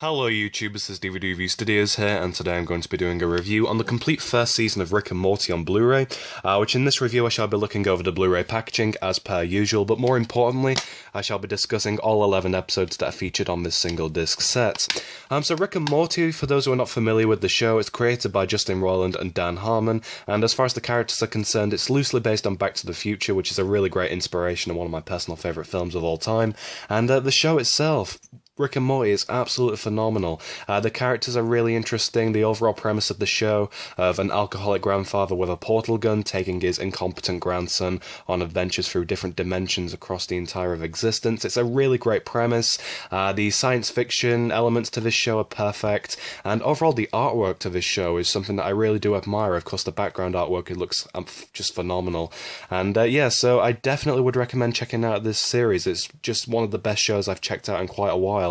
Hello YouTube, this is DVD Review Studios here, and today I'm going to be doing a review on the complete first season of Rick and Morty on Blu-ray, which in this review I shall be looking over the Blu-ray packaging as per usual, but more importantly, I shall be discussing all 11 episodes that are featured on this single disc set. So Rick and Morty, for those who are not familiar with the show, is created by Justin Roiland and Dan Harmon, and as far as the characters are concerned, it's loosely based on Back to the Future, which is a really great inspiration and one of my personal favourite films of all time, and the show itself, Rick and Morty, is absolutely phenomenal. The characters are really interesting. The overall premise of the show of an alcoholic grandfather with a portal gun taking his incompetent grandson on adventures through different dimensions across the entire of existence. It's a really great premise. The science fiction elements to this show are perfect, and overall the artwork to this show is something that I really do admire. Of course, the background artwork, it looks just phenomenal. And yeah, so I definitely would recommend checking out this series. It's just one of the best shows I've checked out in quite a while.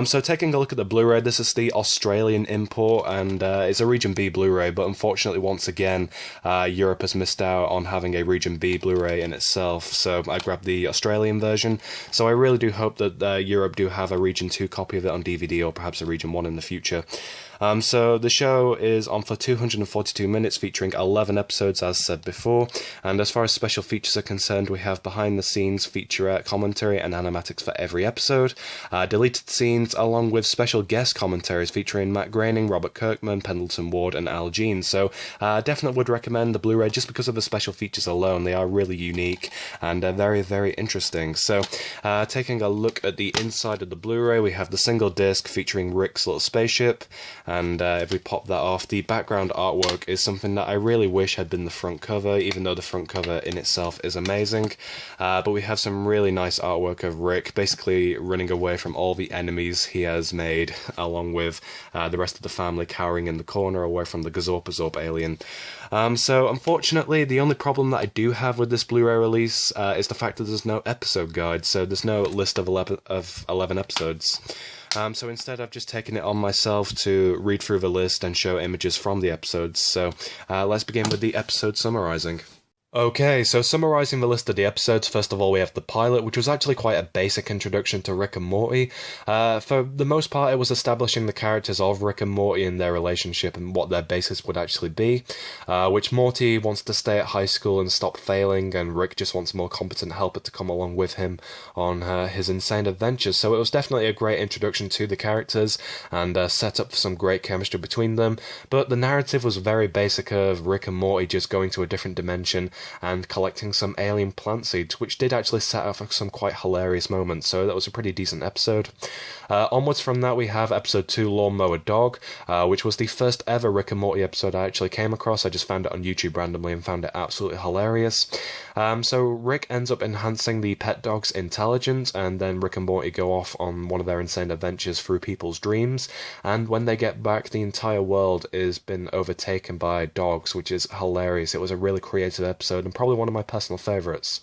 So taking a look at the Blu-ray, this is the Australian import, and it's a Region B Blu-ray, but unfortunately once again Europe has missed out on having a Region B Blu-ray in itself, so I grabbed the Australian version. So I really do hope that Europe do have a Region 2 copy of it on DVD, or perhaps a Region 1 in the future. So the show is on for 242 minutes, featuring 11 episodes as said before, and as far as special features are concerned, we have behind the scenes featurette commentary and animatics for every episode, deleted scenes along with special guest commentaries featuring Matt Groening, Robert Kirkman, Pendleton Ward and Al Jean. So definitely would recommend the Blu-ray just because of the special features alone. They are really unique and very, very interesting. So taking a look at the inside of the Blu-ray, we have the single disc featuring Rick's little spaceship. And if we pop that off, the background artwork is something that I really wish had been the front cover, even though the front cover in itself is amazing. But we have some really nice artwork of Rick basically running away from all the enemies he has made, along with the rest of the family cowering in the corner away from the Gazorpazorp alien. So unfortunately, the only problem that I do have with this Blu-ray release is the fact that there's no episode guide, so there's no list of 11 episodes. So instead I've just taken it on myself to read through the list and show images from the episodes. So let's begin with the episode summarizing. Okay, so summarising the list of the episodes, first of all we have the pilot, which was actually quite a basic introduction to Rick and Morty. For the most part it was establishing the characters of Rick and Morty and their relationship and what their basis would actually be, which Morty wants to stay at high school and stop failing, and Rick just wants a more competent helper to come along with him on his insane adventures. So it was definitely a great introduction to the characters and set up for some great chemistry between them, but the narrative was very basic of Rick and Morty just going to a different dimension and collecting some alien plant seeds, which did actually set up for some quite hilarious moments, so that was a pretty decent episode. Onwards from that we have episode 2, Lawnmower Dog, which was the first ever Rick and Morty episode I actually came across. I just found it on YouTube randomly and found it absolutely hilarious. So Rick ends up enhancing the pet dog's intelligence, and then Rick and Morty go off on one of their insane adventures through people's dreams, and when they get back the entire world is been overtaken by dogs, which is hilarious. It was a really creative episode and probably one of my personal favourites.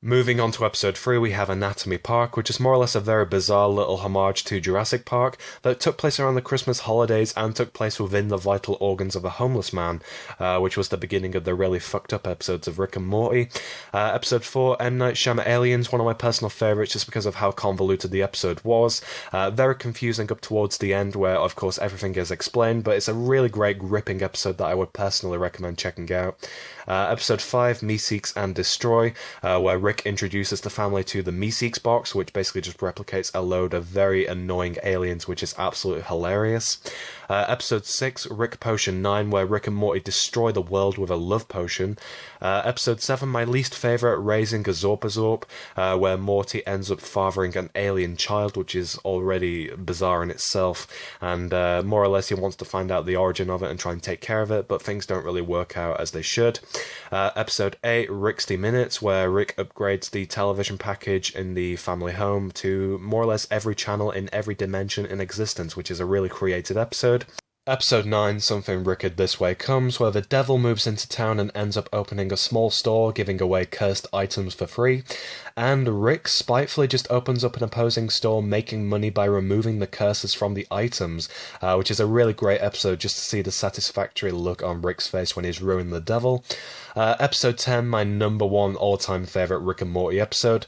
Moving on to episode 3, we have Anatomy Park, which is more or less a very bizarre little homage to Jurassic Park that took place around the Christmas holidays and took place within the vital organs of a homeless man, which was the beginning of the really fucked up episodes of Rick and Morty. Episode 4, M. Night Shyamalan Aliens, one of my personal favourites just because of how convoluted the episode was. Very confusing up towards the end where of course everything is explained, but it's a really great gripping episode that I would personally recommend checking out. Episode 5, Meeseeks and Destroy, where Rick introduces the family to the Meeseeks box, which basically just replicates a load of very annoying aliens, which is absolutely hilarious. Episode 6, Rick Potion 9, where Rick and Morty destroy the world with a love potion. Episode 7, my least favourite, Raising Gazorpazorp, where Morty ends up fathering an alien child, which is already bizarre in itself, and more or less he wants to find out the origin of it and try and take care of it, but things don't really work out as they should. Episode 8, Ricksty Minutes, where Rick upgrades the television package in the family home to more or less every channel in every dimension in existence, which is a really creative episode. Episode 9, Something Wicked This Way Comes, where the devil moves into town and ends up opening a small store, giving away cursed items for free, and Rick spitefully just opens up an opposing store, making money by removing the curses from the items, which is a really great episode just to see the satisfactory look on Rick's face when he's ruining the devil. Episode 10, my number one all-time favourite Rick and Morty episode,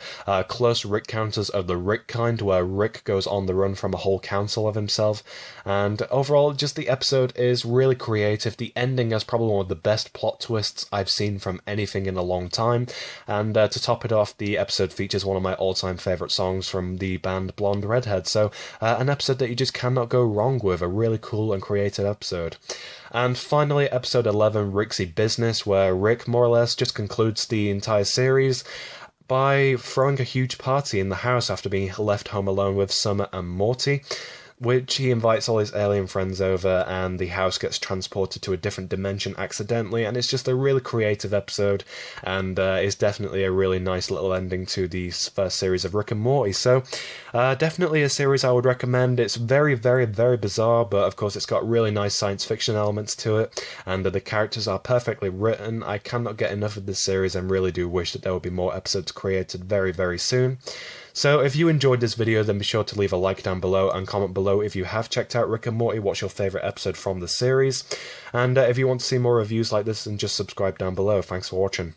close Rick counters of the Rick kind, where Rick goes on the run from a whole council of himself, and overall, just the episode is really creative. The ending has probably one of the best plot twists I've seen from anything in a long time, and to top it off, the episode features one of my all-time favourite songs from the band Blonde Redhead, so an episode that you just cannot go wrong with, a really cool and creative episode. And finally, episode 11, Ricksy Business, where Rick more or less just concludes the entire series by throwing a huge party in the house after being left home alone with Summer and Morty, which he invites all his alien friends over, and the house gets transported to a different dimension accidentally, and it's just a really creative episode, and is definitely a really nice little ending to the first series of Rick and Morty. So, definitely a series I would recommend. It's very, very, very bizarre, but of course it's got really nice science fiction elements to it, and the characters are perfectly written. I cannot get enough of this series and really do wish that there would be more episodes created very, very soon. So if you enjoyed this video, then be sure to leave a like down below and comment below if you have checked out Rick and Morty, what's your favourite episode from the series. And if you want to see more reviews like this, then just subscribe down below. Thanks for watching.